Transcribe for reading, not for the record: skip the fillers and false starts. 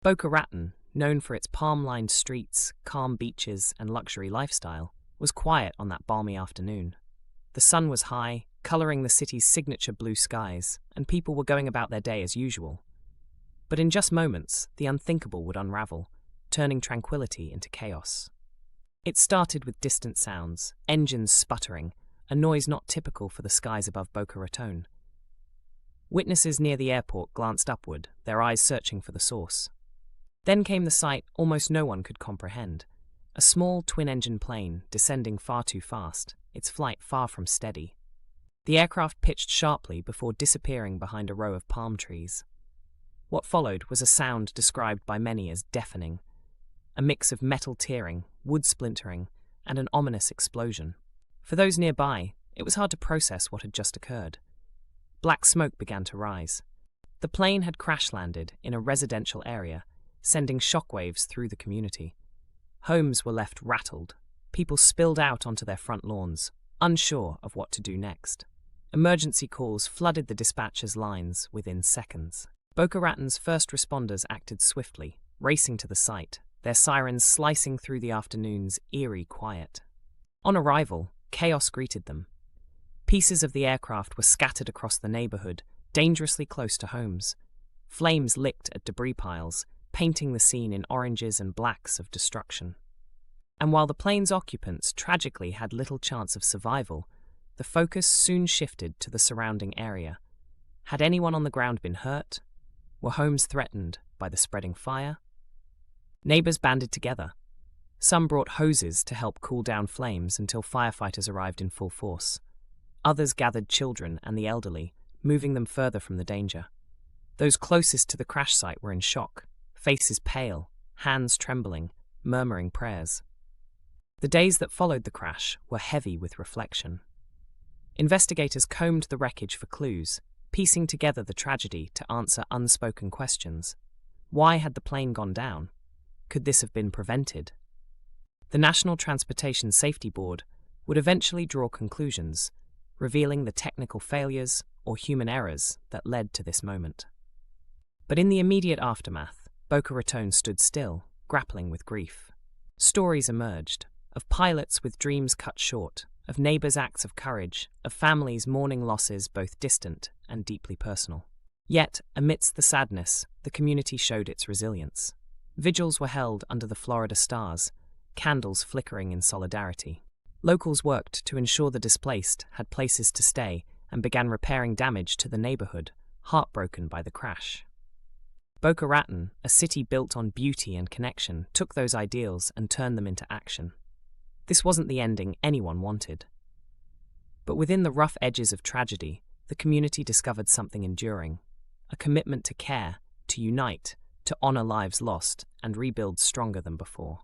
Boca Raton, known for its palm-lined streets, calm beaches, and luxury lifestyle, was quiet on that balmy afternoon. The sun was high, coloring the city's signature blue skies, and people were going about their day as usual. But in just moments, the unthinkable would unravel, turning tranquility into chaos. It started with distant sounds, engines sputtering, a noise not typical for the skies above Boca Raton. Witnesses near the airport glanced upward, their eyes searching for the source. Then came the sight almost no one could comprehend. A small twin-engine plane descending far too fast, its flight far from steady. The aircraft pitched sharply before disappearing behind a row of palm trees. What followed was a sound described by many as deafening, a mix of metal tearing, wood splintering, and an ominous explosion. For those nearby, it was hard to process what had just occurred. Black smoke began to rise. The plane had crash-landed in a residential area, sending shockwaves through the community. Homes were left rattled. People spilled out onto their front lawns, unsure of what to do next. Emergency calls flooded the dispatcher's lines within seconds. Boca Raton's first responders acted swiftly, racing to the site, their sirens slicing through the afternoon's eerie quiet. On arrival, chaos greeted them. Pieces of the aircraft were scattered across the neighborhood, dangerously close to homes. Flames licked at debris piles, painting the scene in oranges and blacks of destruction. And while the plane's occupants tragically had little chance of survival, the focus soon shifted to the surrounding area. Had anyone on the ground been hurt? Were homes threatened by the spreading fire? Neighbors banded together. Some brought hoses to help cool down flames until firefighters arrived in full force. Others gathered children and the elderly, moving them further from the danger. Those closest to the crash site were in shock, faces pale, hands trembling, murmuring prayers. The days that followed the crash were heavy with reflection. Investigators combed the wreckage for clues, piecing together the tragedy to answer unspoken questions. Why had the plane gone down? Could this have been prevented? The National Transportation Safety Board would eventually draw conclusions, revealing the technical failures or human errors that led to this moment. But in the immediate aftermath, Boca Raton stood still, grappling with grief. Stories emerged, of pilots with dreams cut short, of neighbors' acts of courage, of families mourning losses both distant and deeply personal. Yet, amidst the sadness, the community showed its resilience. Vigils were held under the Florida stars, candles flickering in solidarity. Locals worked to ensure the displaced had places to stay and began repairing damage to the neighborhood, heartbroken by the crash. Boca Raton, a city built on beauty and connection, took those ideals and turned them into action. This wasn't the ending anyone wanted. But within the rough edges of tragedy, the community discovered something enduring, a commitment to care, to unite, to honor lives lost, and rebuild stronger than before.